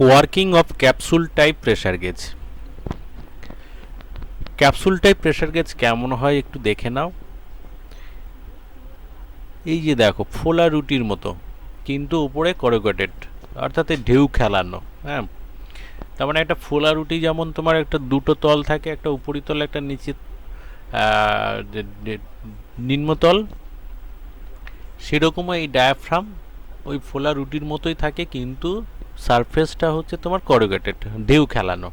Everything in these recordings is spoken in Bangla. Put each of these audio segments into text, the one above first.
Working of capsule type pressure gauge. Capsule type pressure gauge কেমন হয় একটু দেখে নাও। এই যে দেখো ফোলা রুটির মতো, কিন্তু উপরে করুগেটেড, অর্থাৎ ঢেউ খেলানো। হ্যাঁ, তার মানে একটা ফোলা রুটি যেমন তোমার একটা দুটো তল থাকে, একটা উপরিতল একটা নিচে নিম্নতল, সেরকম এই ডায়াফ্রাম ওই ফোলা রুটির মতোই থাকে, কিন্তু সারফেসটা হচ্ছে তোমার করুগেটেড, ঢেউ খেলানো।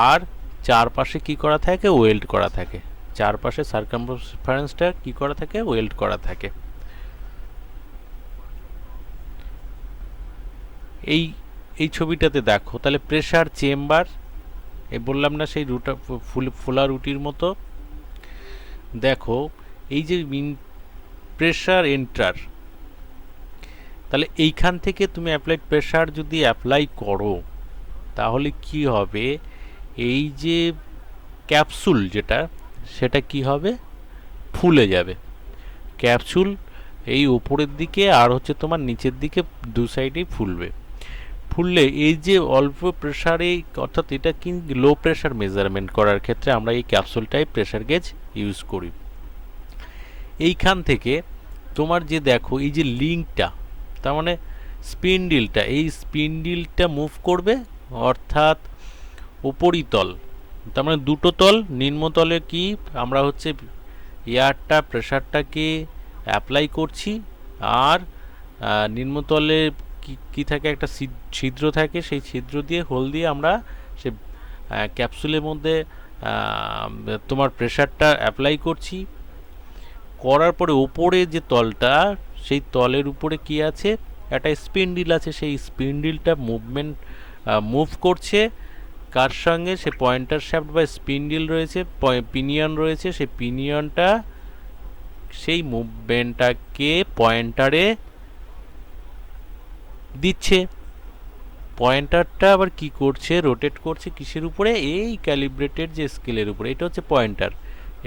আর চারপাশে কি করা থাকে, ওয়েল্ড করা থাকে। চারপাশে সার্কামফারেন্সটা কি করা থাকে, ওয়েল্ড করা থাকে। এই এই ছবিটাতে দেখো তাহলে প্রেসার চেম্বার, এই বললাম না সেই রুটা ফোলা রুটির মতো। দেখো এই যে প্রেসার এন্টার, তাহলে এইখান থেকে তুমি অ্যাপ্লাইড প্রেসার যদি অ্যাপ্লাই করো তাহলে কি হবে, এই যে ক্যাপসুল যেটা, সেটা কি হবে, ফুলে যাবে। ক্যাপসুল এই উপরের দিকে আর হচ্ছে তোমার নিচের দিকে দু সাইডেই ফুলবে। ফুললে এই যে অল্প প্রেসারে, অর্থাৎ এটা কি লো প্রেসার মেজারমেন্ট করার ক্ষেত্রে আমরা এই capsule type pressure gauge use করি। এইখান থেকে তোমার যে দেখো এই যে লিঙ্কটা, তার মানে স্পিন্ডিলটা, এই স্পিন্ডিলটা মুভ করবে, অর্থাৎ উপরিতল, তার মানে দুটো তল, নিম্নতলে কি আমরা হচ্ছে এয়ারটা প্রেসারটাকে অ্যাপ্লাই করছি, আর নিম্নতলে কি থাকে, একটা ছিদ্র থাকে, সেই ছিদ্র দিয়ে হোল দিয়ে আমরা সে ক্যাপসুলের মধ্যে তোমার প্রেসারটা অ্যাপ্লাই করছি। করার পরে ওপরে যে তলটা, সেই তলের উপরে কি আছে, একটা স্পিন্ডিল আছে, সেই স্পিন্ডিলটা মুভ করছে কার সঙ্গে, সে পয়েন্টার শ্যাফট বা স্পিন্ডিল রয়েছে, পিনিয়ন রয়েছে, সেই পিনিয়নটা সেই মুভমেন্টটাকে পয়েন্টারে দিচ্ছে। পয়েন্টারটা আবার কি করছে, রোটেট করছে কিসের উপরে, এই ক্যালিব্রেটেড যে স্কেলের উপরে, এটা হচ্ছে পয়েন্টার।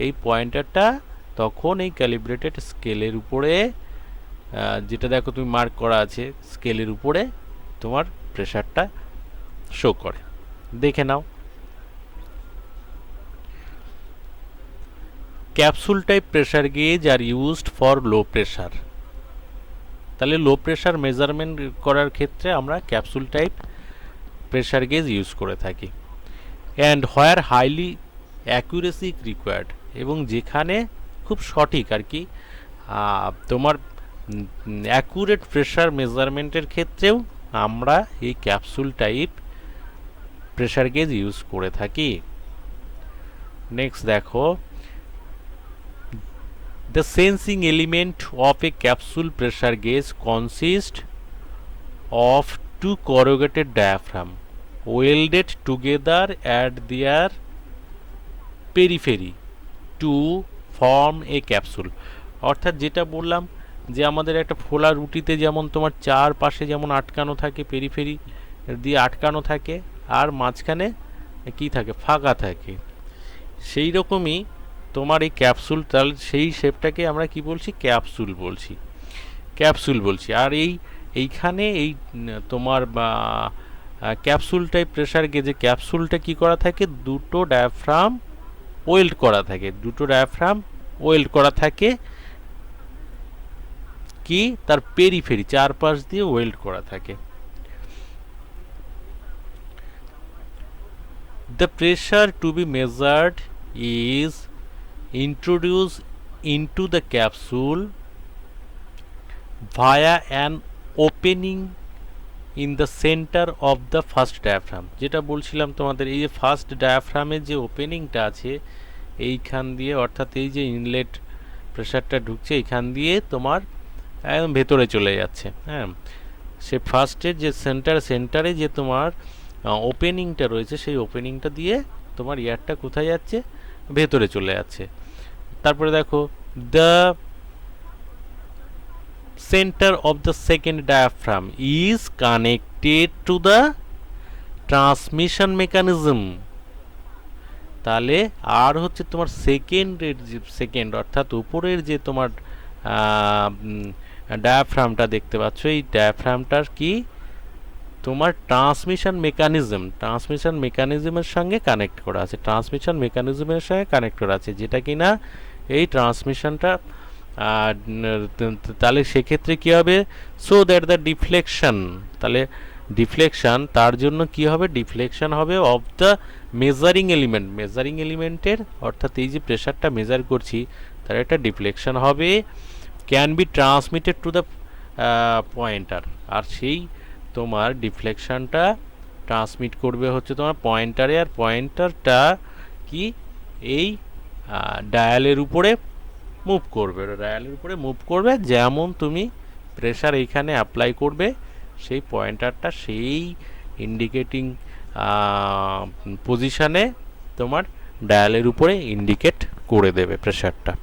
এই পয়েন্টারটা তখন এই ক্যালিব্রেটেড স্কেলের উপরে, যেটা দেখো তুমি মার্ক করা আছে, স্কেলের উপরে তোমার প্রেসারটা শো করে। দেখে নাও। Capsule type pressure gauge are used for low pressure. তাহলে লো প্রেসার মেজারমেন্ট করার ক্ষেত্রে আমরা capsule type pressure gauge use করে থাকি। And where highly accuracy required, এবং যেখানে খুব সঠিক আর কি তোমার অ্যাকুরেট প্রেসার মেজারমেন্টের ক্ষেত্রেও আমরা এই capsule type pressure gauge use করে থাকি। নেক্সট দেখো, the sensing element of a capsule pressure gauge consists of two corrugated diaphragm welded together at their periphery to form a capsule। অর্থাৎ যেটা বললাম যে আমাদের একটা ফোলা রুটিতে যেমন তোমার চারপাশে যেমন আটকানো থাকে, পেরিফেরি দিয়ে আটকানো থাকে, আর মাঝখানে কি থাকে, ফাঁকা থাকে, সেই রকমই তোমার এই ক্যাপসুল, তাহলে সেই শেপটাকে আমরা কি বলছি, ক্যাপসুল বলছি, ক্যাপসুল বলছি। আর এইখানে এই তোমার ক্যাপসুল টাইপ প্রেসার গেজে ক্যাপসুলটা কি করা থাকে, দুটো ডায়াফ্রাম ওয়েল্ড করা থাকে, দুটো ডায়াফ্রাম ওয়েল্ড করা থাকে, কি তার পেরিফেরি চারপাশ দিয়ে ওয়েল্ড করা থাকে। The pressure to be measured is introduced into the capsule via an opening in the center of the first diaphragm। যেটা বলছিলাম তোমাদের, এই যে ফার্স্ট ডায়াফ্রামের যে ওপেনিংটা আছে এইখান দিয়ে, অর্থাৎ এই যে ইনলেট প্রেসারটা ঢুকছে এইখান দিয়ে তোমার একদম ভেতরে চলে যাচ্ছে। হ্যাঁ, সে ফার্স্টের যে সেন্টারে যে তোমার ওপেনিংটা রয়েছে, সেই ওপেনিংটা দিয়ে তোমার এয়ারটা কোথায় যাচ্ছে, ভেতরে চলে যাচ্ছে। তারপরে দেখো, the center of the second diaphragm is connected to the transmission mechanism। তাহলে আর হচ্ছে তোমার সেকেন্ড অর্থাৎ উপরের যে তোমার ডায়াফ্রামটা দেখতে পাচ্ছ, এই ডায়াফ্রামটার কি তোমার ট্রান্সমিশন মেকানিজমের সঙ্গে কানেক্ট করা আছে, যেটা কিনা এই ট্রান্সমিশনটা তাহলে সেক্ষেত্রে কী হবে, সো দ্যাট দ্য ডিফ্লেকশন, তাহলে ডিফ্লেকশন তার জন্য কি হবে, ডিফ্লেকশন হবে অফ দ্য মেজারিং এলিমেন্টের, অর্থাৎ এই যে প্রেশারটা মেজার করছি তার একটা ডিফ্লেকশন হবে, can be transmitted to the pointer, আর সেই তোমার ডিফ্লেকশনটা ট্রান্সমিট করবে হচ্ছে তোমার পয়েন্টারে, আর পয়েন্টারটা কি এই ডায়ালের উপরে মুভ করবে, যেমন তুমি প্রেশার এইখানে অ্যাপ্লাই করবে সেই পয়েন্টারটা সেই ইন্ডিকেটিং পজিশানে তোমার ডায়ালের উপরে ইন্ডিকেট করে দেবে প্রেশারটা।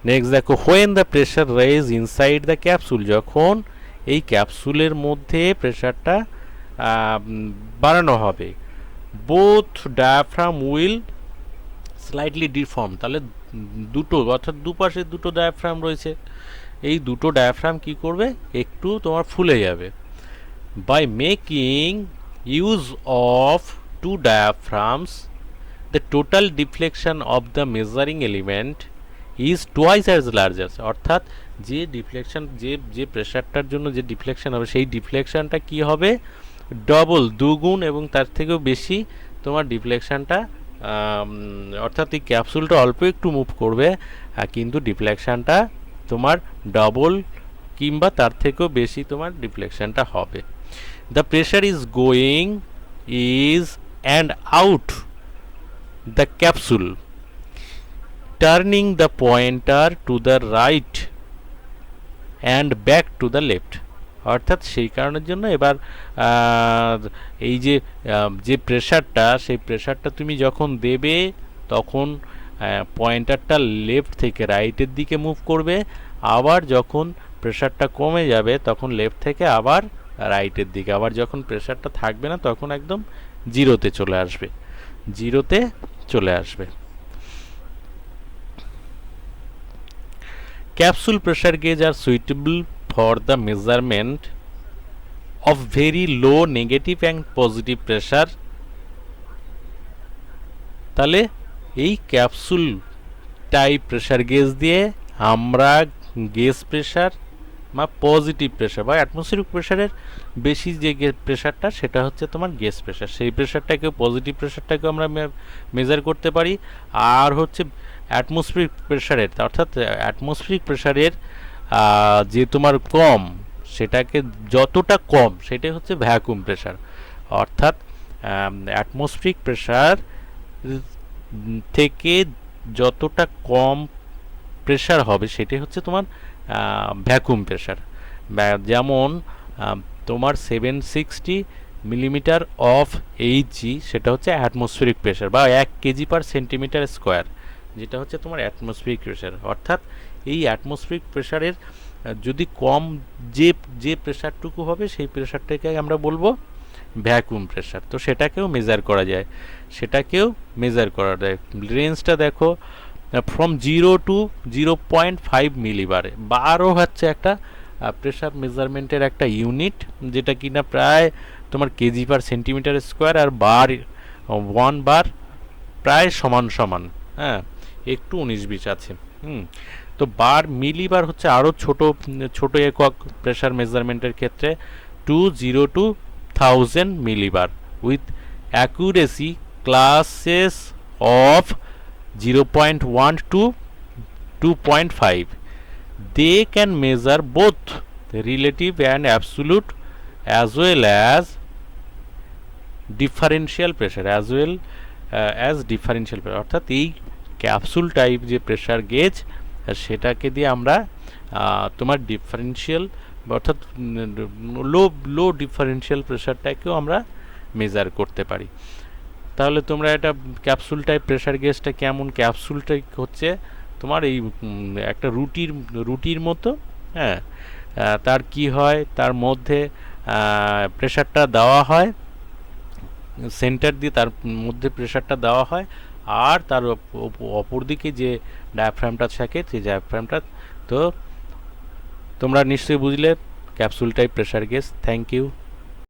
নেক্সট দেখো, when the pressure raise inside the capsule, যখন এই ক্যাপসুলের মধ্যে প্রেশারটা বাড়ানো হবে, both diaphragm will slightly deform, তাহলে দুটো অর্থাৎ দুপাশে দুটো ডায়াফ্রাম রয়েছে, এই দুটো ডায়াফ্রাম কি করবে, একটু তোমার ফুলে যাবে। By making use of two diaphragms the total deflection of the measuring element is twice as larger, অর্থাৎ যে ডিফ্লেকশন যে প্রেশারটার জন্য যে ডিফ্লেকশন হবে সেই ডিফ্লেকশনটা কি হবে, ডবল, দুগুণ এবং তার থেকেও বেশি তোমার ডিফ্লেকশনটা, অর্থাৎ এই ক্যাপসুলটা অল্প একটু মুভ করবে কিন্তু ডিফ্লেকশনটা তোমার ডবল কিংবা তার থেকেও বেশি তোমার ডিফ্লেকশনটা হবে। The pressure is going is and out the capsule, turning the pointer to the right and back to the left, অর্থাৎ সেই কারণের জন্য এবার এই যে প্রেশারটা, সেই প্রেশারটা তুমি যখন দেবে তখন পয়েন্টারটা লেফট থেকে রাইটের দিকে মুভ করবে, আবার যখন প্রেশারটা কমে যাবে তখন লেফট থেকে আবার রাইটের দিকে, আবার যখন প্রেশারটা থাকবে না তখন একদম জিরোতে চলে আসবে। Capsule pressure gauge are suitable for the measurement of very low negative and positive pressure, তাহলে এই ক্যাপসুল টাইপ প্রেশার গেজ দিয়ে আমরা গেজ প্রেশার বা পজিটিভ প্রেশার বা অ্যাটমসফিয়ারিক প্রেশারের বেশি যে প্রেশারটা সেটা হচ্ছে তোমার গেজ প্রেশার, সেই প্রেশারটাকে পজিটিভ প্রেশারটাকে আমরা মেজার করতে পারি। আর হচ্ছে অ্যাটমসফিয়ারিক প্রেশারের, অর্থাৎ অ্যাটমসফিয়ারিক প্রেশারের যে তোমার কম, সেটাকে যতটা কম সেটাই হচ্ছে ভ্যাকুয়াম প্রেশার, অর্থাৎ অ্যাটমসফিয়ারিক প্রেশার থেকে যতটা কম প্রেশার হবে সেটাই হচ্ছে তোমার ভ্যাকুয়াম প্রেশার। যেমন তোমার 760 মিলিমিটার অফ এইচজি সেটা হচ্ছে অ্যাটমসফিয়ারিক প্রেশার বা 1 কেজি পার সেন্টিমিটার স্কোয়ার, যেটা হচ্ছে তোমার অ্যাটমসফিয়ারিক প্রেশার। অর্থাৎ এই অ্যাটমসফিয়ারিক প্রেশারের যদি কম যে প্রেশারটুকু হবে সেই প্রেশারটাকে আমরা বলবো ভ্যাকুয়াম প্রেশার। তো সেটাকেও মেজার করা যায়, রেঞ্জটা দেখো ফ্রম 0 টু 0.5 মিলিবার। বারও হচ্ছে একটা প্রেশার মেজারমেন্টের একটা ইউনিট, যেটা কিনা প্রায় তোমার কেজি পার সেন্টিমিটার স্কোয়ার, আর বার 1 বার প্রায় সমান, হ্যাঁ, একটু 19-20 আছে। তো বার মিলিবার হচ্ছে আরও ছোট একক প্রেশার মেজারমেন্টের ক্ষেত্রে 20 to 1000 মিলিবার with accuracy classes of 0.1 to 2.5. They can measure both relative and absolute as well as differential pressure অর্থাৎ এই ক্যাপসুল টাইপ যে প্রেশার গেজ সেটাকে দিয়ে আমরা তোমার ডিফারেন্সিয়াল অর্থাৎ লো ডিফারেন্সিয়াল প্রেশারটাকেও আমরা মেজার করতে পারি। তাহলে তোমরা এটা ক্যাপসুল টাইপ প্রেশার গেজটা কেমন, ক্যাপসুলটা হচ্ছে তোমার এই একটা রুটির মতো, হ্যাঁ, তার কি হয়, তার মধ্যে প্রেশারটা দেওয়া হয়, সেন্টার দিয়ে তার মধ্যে প্রেশারটা দেওয়া হয়, আর তার অপর দিকে যে ডায়াফ্রামটা থাকে সেই ডায়াফ্রামটা। তো তোমরা নিশ্চয়ই বুঝলে capsule type pressure gauge. Thank you.